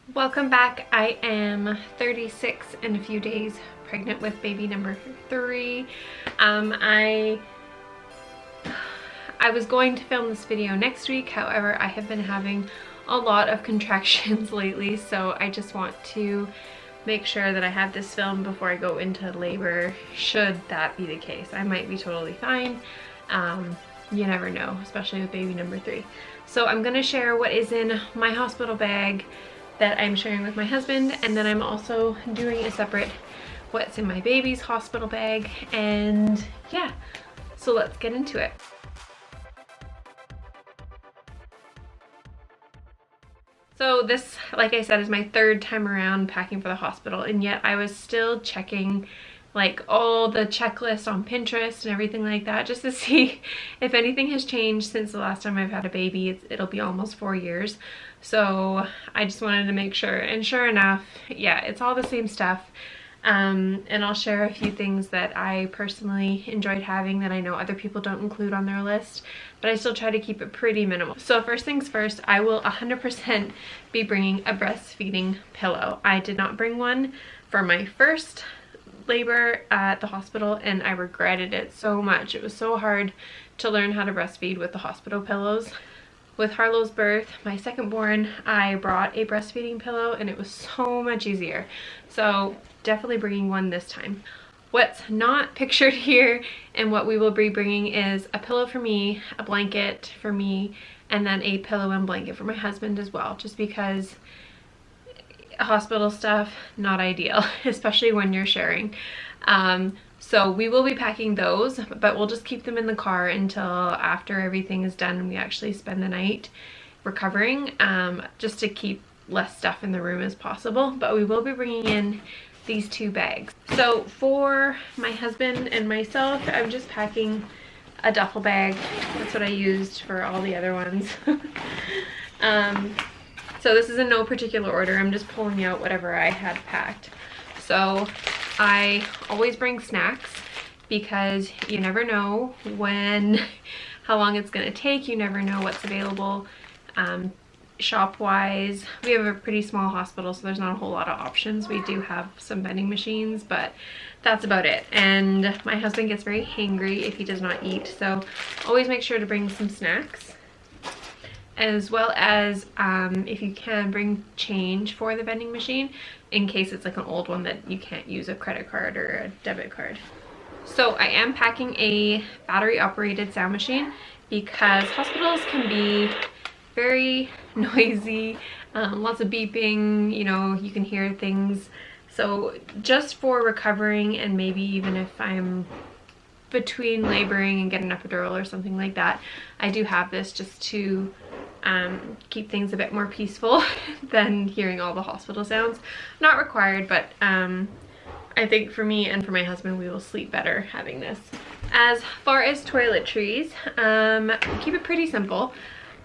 Welcome back. I am 36 and a few days pregnant with baby number 3. I was going to film this video next week, however I have been having a lot of contractions lately, so I just want to make sure that I have this filmed before I go into labor, should that be the case. I might be totally fine. You never know, especially with baby number 3. So I'm going to share what is in my hospital bag that I'm sharing with my husband, and then I'm also doing a separate what's in my baby's hospital bag, and yeah, so let's get into it. So this, like I said, is my 3rd time around packing for the hospital, and yet I was still checking like all the checklists on Pinterest and everything like that, just to see if anything has changed since the last time I've had a baby. It'll be almost 4 years. So I just wanted to make sure, and sure enough, yeah, it's all the same stuff. And I'll share a few things that I personally enjoyed having that I know other people don't include on their list, but I still try to keep it pretty minimal. So first things first, I will 100% be bringing a breastfeeding pillow. I did not bring one for my first labor at the hospital, and I regretted it so much. It was so hard to learn how to breastfeed with the hospital pillows. With Harlow's birth, my second born, I brought a breastfeeding pillow and it was so much easier. So definitely bringing one this time. What's not pictured here and what we will be bringing is a pillow for me, a blanket for me, and then a pillow and blanket for my husband as well, just because hospital stuff, not ideal, especially when you're sharing. So we will be packing those, but we'll just keep them in the car until after everything is done and we actually spend the night recovering, just to keep less stuff in the room as possible. But we will be bringing in these 2 bags. So for my husband and myself, I'm just packing a duffel bag. That's what I used for all the other ones. So this is in no particular order. I'm just pulling out whatever I had packed. So I always bring snacks because you never know how long it's gonna take. You never know what's available shop-wise. We have a pretty small hospital, so there's not a whole lot of options. We do have some vending machines, but that's about it. And my husband gets very hangry if he does not eat, so always make sure to bring some snacks. As well as, if you can, bring change for the vending machine in case it's like an old one that you can't use a credit card or a debit card. So I am packing a battery operated sound machine because hospitals can be very noisy, lots of beeping, you know, you can hear things. So just for recovering, and maybe even if I'm between laboring and getting an epidural or something like that, I do have this just to keep things a bit more peaceful than hearing all the hospital sounds. Not required, but I think for me and for my husband, we will sleep better having this. As far as toiletries, keep it pretty simple.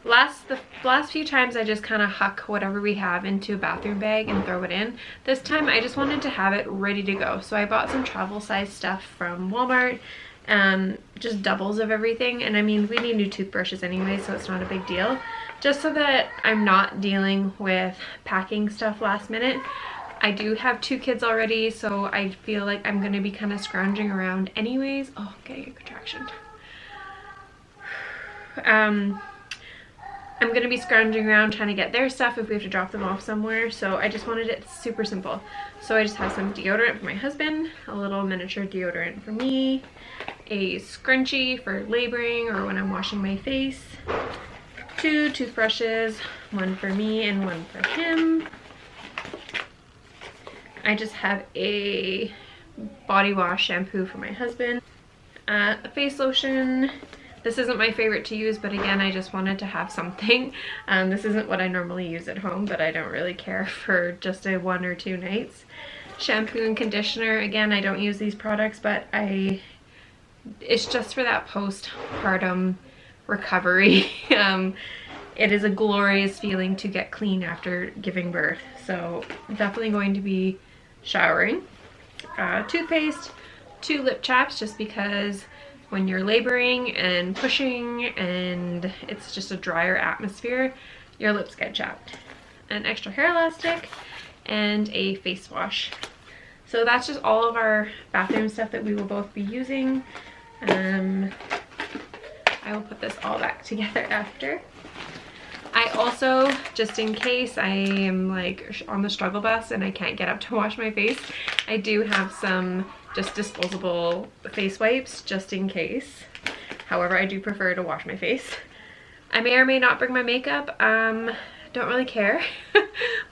The last few times I just kind of huck whatever we have into a bathroom bag and throw it in. This time I just wanted to have it ready to go. So I bought some travel size stuff from Walmart, just doubles of everything. And I mean, we need new toothbrushes anyway, so it's not a big deal. Just so that I'm not dealing with packing stuff last minute. I do have 2 kids already, so I feel like I'm gonna be kind of scrounging around anyways. Oh, getting a contraction. I'm gonna be scrounging around trying to get their stuff if we have to drop them off somewhere, so I just wanted it super simple. So I just have some deodorant for my husband, a little miniature deodorant for me, a scrunchie for laboring or when I'm washing my face, 2 toothbrushes, one for me and one for him. I just have a body wash shampoo for my husband, a face lotion. This isn't my favorite to use, but again, I just wanted to have something. This isn't what I normally use at home, but I don't really care for just a 1 or 2 nights. Shampoo and conditioner. Again, I don't use these products, but it's just for that postpartum recovery. It is a glorious feeling to get clean after giving birth. So definitely going to be showering. Toothpaste, 2 lip chaps, just because when you're laboring and pushing and it's just a drier atmosphere, your lips get chapped. an extra hair elastic, and a face wash. So that's just all of our bathroom stuff that we will both be using. I will put this all back together after. I also, just in case I am like on the struggle bus and I can't get up to wash my face, I do have some just disposable face wipes just in case. However, I do prefer to wash my face. I may or may not bring my makeup. Don't really care.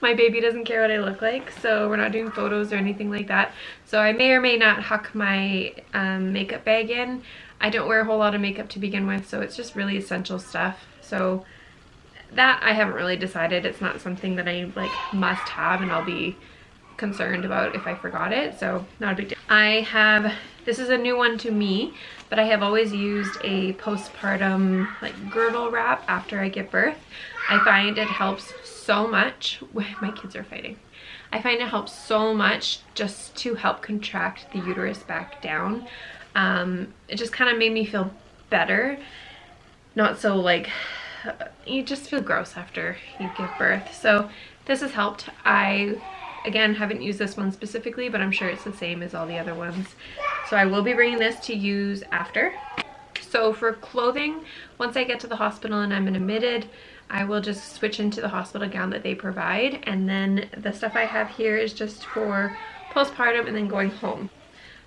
My baby doesn't care what I look like, so we're not doing photos or anything like that. So I may or may not huck my makeup bag in. I don't wear a whole lot of makeup to begin with, so it's just really essential stuff. So that I haven't really decided. It's not something that I like must have, and I'll be concerned about if I forgot it, so not a big deal. I have, this is a new one to me, but I have always used a postpartum like girdle wrap after I give birth. I find it helps so much. My kids are fighting. I find it helps so much just to help contract the uterus back down. It just kind of made me feel better. Not so like, you just feel gross after you give birth. So this has helped. I, again, haven't used this one specifically, but I'm sure it's the same as all the other ones. So I will be bringing this to use after. So for clothing, once I get to the hospital and I'm admitted, I will just switch into the hospital gown that they provide. And then the stuff I have here is just for postpartum and then going home.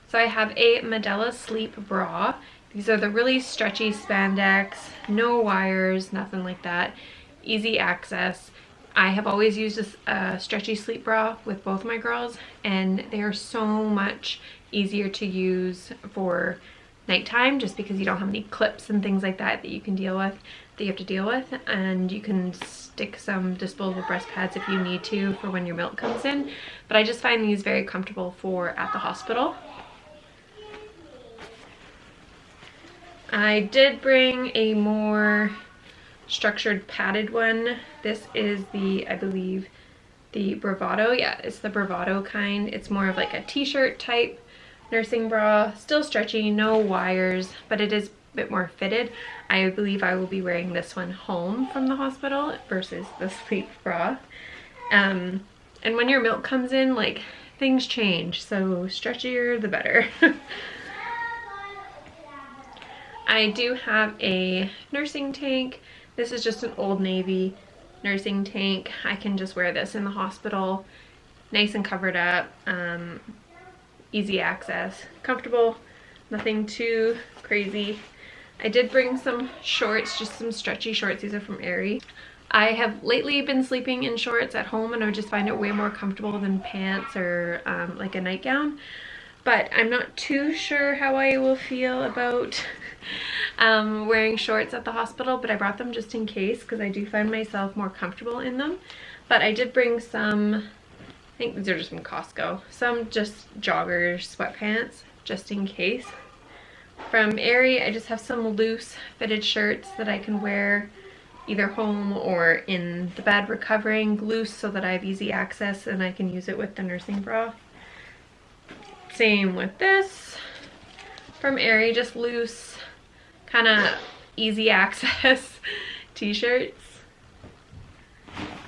So I have a Medela Sleep bra. These are the really stretchy spandex, no wires, nothing like that. Easy access. I have always used a stretchy sleep bra with both my girls, and they are so much easier to use for nighttime just because you don't have any clips and things like that that you can deal with, that you have to deal with, and you can stick some disposable breast pads if you need to for when your milk comes in. But I just find these very comfortable for at the hospital. I did bring a more structured padded one. This is the, I believe, the Bravado. Yeah, it's the Bravado kind. It's more of like a t-shirt type nursing bra. Still stretchy, no wires, but it is a bit more fitted. I believe I will be wearing this one home from the hospital versus the sleep bra. And when your milk comes in, like, things change, so stretchier the better. I do have a nursing tank. This is just an Old Navy nursing tank. I can just wear this in the hospital. Nice and covered up. Easy access. Comfortable. Nothing too crazy. I did bring some shorts, just some stretchy shorts. These are from Aerie. I have lately been sleeping in shorts at home, and I just find it way more comfortable than pants or like a nightgown. But I'm not too sure how I will feel about wearing shorts at the hospital, but I brought them just in case because I do find myself more comfortable in them. But I did bring some, I think these are just from Costco, some just joggers, sweatpants, just in case. From Aerie, I just have some loose fitted shirts that I can wear either home or in the bed recovering, loose so that I have easy access and I can use it with the nursing bra. Same with this from Aerie, just loose, kind of easy access t-shirts.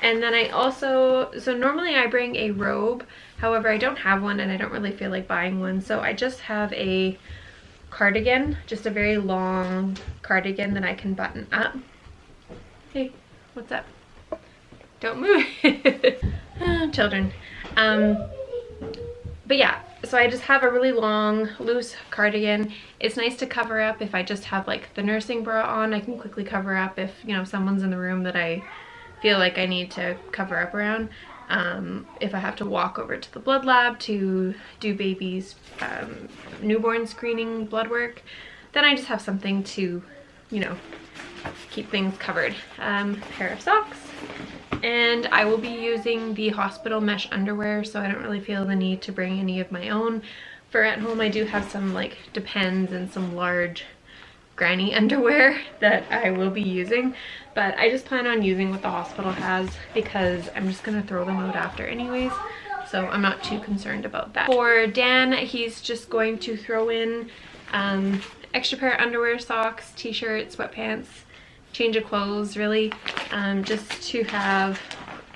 And then I also, so normally I bring a robe, however I don't have one and I don't really feel like buying one, so I just have a cardigan, just a very long cardigan that I can button up. Hey, what's up? Don't move. Children. But yeah, so I just have a really long, loose cardigan. It's nice to cover up if I just have like the nursing bra on. I can quickly cover up if, you know, someone's in the room that I feel like I need to cover up around. If I have to walk over to the blood lab to do baby's newborn screening blood work, then I just have something to, you know, keep things covered. Pair of socks. And I will be using the hospital mesh underwear, so I don't really feel the need to bring any of my own. For at home, I do have some like Depends and some large granny underwear that I will be using, but I just plan on using what the hospital has because I'm just gonna throw them out after anyways, so I'm not too concerned about that. For Dan, he's just going to throw in extra pair of underwear, socks, t-shirts, sweatpants, change of clothes really, just to have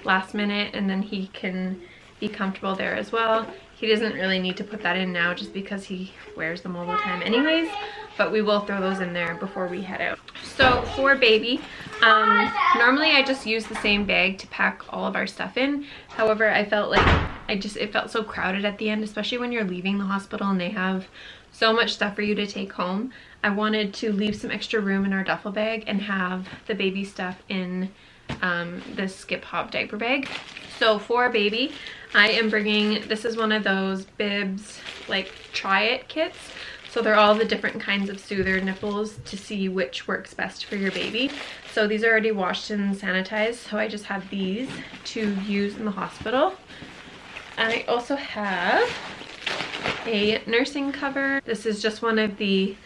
last minute, and then he can be comfortable there as well. He doesn't really need to put that in now just because he wears them all the time anyways, but we will throw those in there before we head out. So for baby, normally I just use the same bag to pack all of our stuff in. However, I felt like it felt so crowded at the end, especially when you're leaving the hospital and they have so much stuff for you to take home. I wanted to leave some extra room in our duffel bag and have the baby stuff in this Skip Hop diaper bag. So for baby, I am bringing, this is one of those bibs, like try it kits. So they're all the different kinds of soother nipples to see which works best for your baby. So these are already washed and sanitized, so I just have these to use in the hospital. I also have a nursing cover. This is just one of the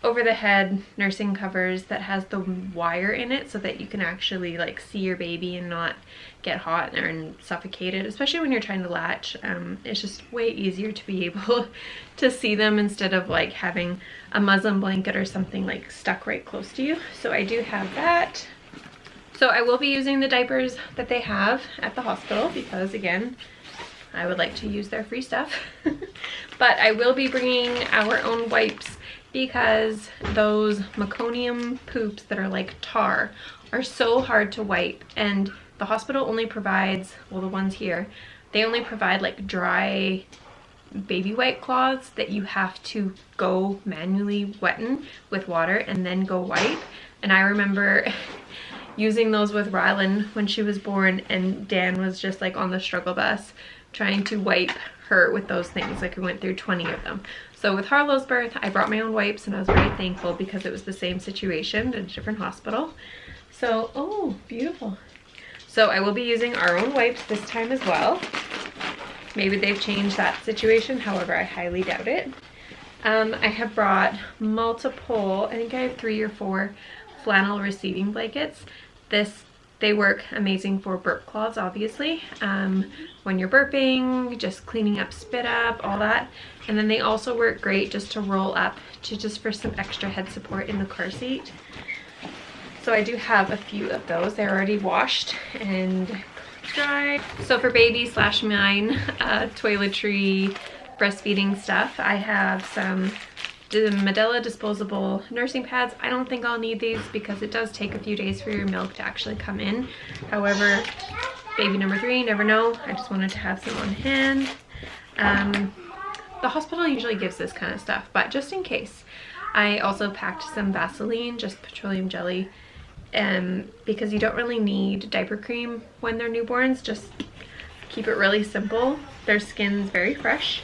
over the head nursing covers that has the wire in it so that you can actually like see your baby and not get hot or suffocated, especially when you're trying to latch. It's just way easier to be able to see them instead of like having a muslin blanket or something like stuck right close to you. So I do have that. So I will be using the diapers that they have at the hospital because, again, I would like to use their free stuff. But I will be bringing our own wipes because those meconium poops that are like tar are so hard to wipe, and the hospital only provides, well, the ones here, they only provide like dry baby wipe cloths that you have to go manually wetten with water and then go wipe. And I remember using those with Rylan when she was born, and Dan was just like on the struggle bus trying to wipe her with those things. Like we went through 20 of them. So with Harlow's birth, I brought my own wipes, and I was very thankful because it was the same situation at a different hospital. So, oh, beautiful. So I will be using our own wipes this time as well. Maybe they've changed that situation, however, I highly doubt it. I have brought multiple, I think I have 3 or 4 flannel receiving blankets. They work amazing for burp cloths, obviously. When you're burping, just cleaning up, spit up, all that. And then they also work great just to roll up just for some extra head support in the car seat. So I do have a few of those. They're already washed and dry. So for baby / mine toiletry breastfeeding stuff, I have some Medela disposable nursing pads. I don't think I'll need these because it does take a few days for your milk to actually come in. However, baby number 3, you never know. I just wanted to have some on hand. The hospital usually gives this kind of stuff, but just in case. I also packed some Vaseline, just petroleum jelly, because you don't really need diaper cream when they're newborns. Just keep it really simple. Their skin's very fresh.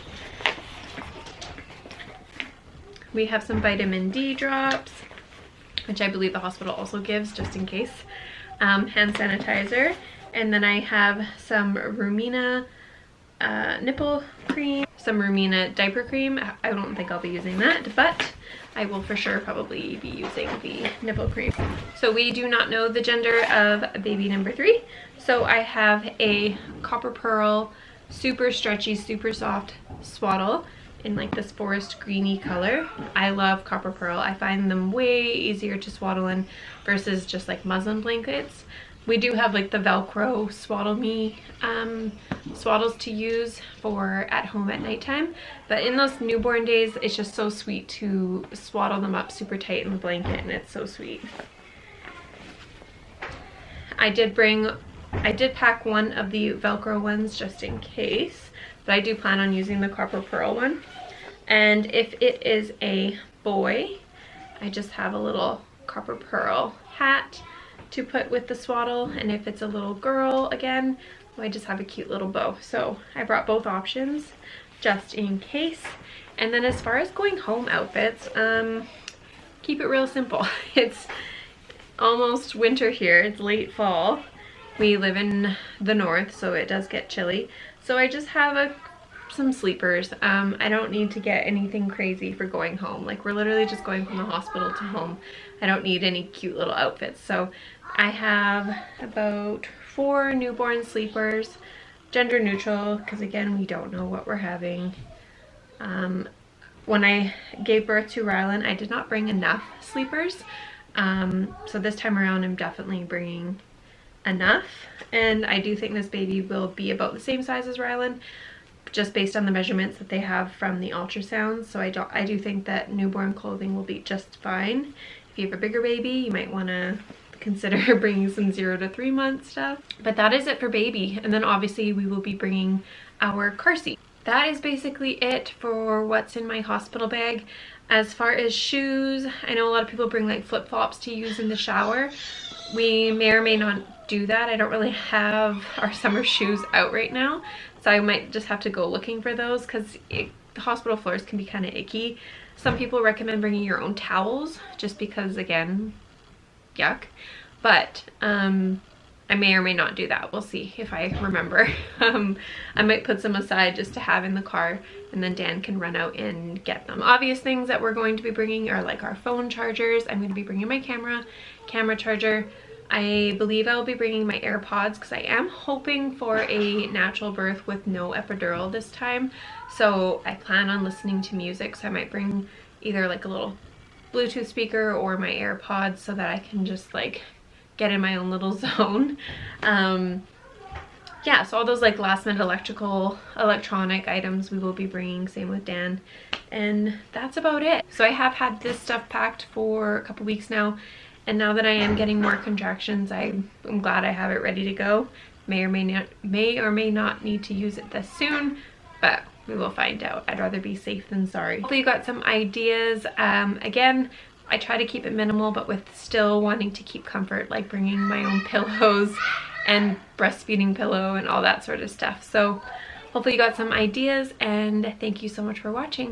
We have some vitamin D drops, which I believe the hospital also gives just in case. Hand sanitizer. And then I have some Rumina nipple cream, some Rumina diaper cream. I don't think I'll be using that, but I will for sure probably be using the nipple cream. So we do not know the gender of baby number 3. So I have a copper pearl, super stretchy, super soft swaddle in like this forest greeny color. I love copper pearl. I find them way easier to swaddle in versus just like muslin blankets. We do have like the Velcro Swaddle Me swaddles to use for at home at nighttime, but in those newborn days, it's just so sweet to swaddle them up super tight in the blanket, and it's so sweet. I did pack one of the Velcro ones just in case, but I do plan on using the copper pearl one. And if it is a boy, I just have a little copper pearl hat to put with the swaddle, and if it's a little girl, again, I just have a cute little bow. So I brought both options just in case. And then as far as going home outfits, keep it real simple. It's almost winter here. It's late fall. We live in the north, so it does get chilly. So I just have some sleepers. I don't need to get anything crazy for going home. Like, we're literally just going from the hospital to home. I don't need any cute little outfits. So I have about 4 newborn sleepers, gender neutral, because again, we don't know what we're having. When I gave birth to Rylan, I did not bring enough sleepers. So this time around, I'm definitely bringing enough. And I do think this baby will be about the same size as Rylan, just based on the measurements that they have from the ultrasounds. So I do think that newborn clothing will be just fine. If you have a bigger baby, you might want to consider bringing some 0 to 3 month stuff. But that is it for baby. And then obviously we will be bringing our car seat. That is basically it for what's in my hospital bag. As far as shoes, I know a lot of people bring like flip-flops to use in the shower. We may or may not do that. I don't really have our summer shoes out right now, so I might just have to go looking for those, because the hospital floors can be kind of icky. Some people recommend bringing your own towels, just because, again, yuck. But I may or may not do that. We'll see if I remember. I might put some aside just to have in the car, and then Dan can run out and get them. Obvious things that we're going to be bringing are like our phone chargers. I'm going to be bringing my camera charger. I believe I'll be bringing my AirPods, because I am hoping for a natural birth with no epidural this time. So I plan on listening to music, so I might bring either like a little Bluetooth speaker or my AirPods, so that I can just like get in my own little zone. Yeah, so all those like last minute electronic items we will be bringing, same with Dan, and that's about it. So I have had this stuff packed for a couple weeks now, and now that I am getting more contractions, I'm glad I have it ready to go. May or may not need to use it this soon, but we will find out. I'd rather be safe than sorry. Hopefully you got some ideas. Again, I try to keep it minimal, but with still wanting to keep comfort, like bringing my own pillows and breastfeeding pillow and all that sort of stuff. So hopefully you got some ideas, and thank you so much for watching.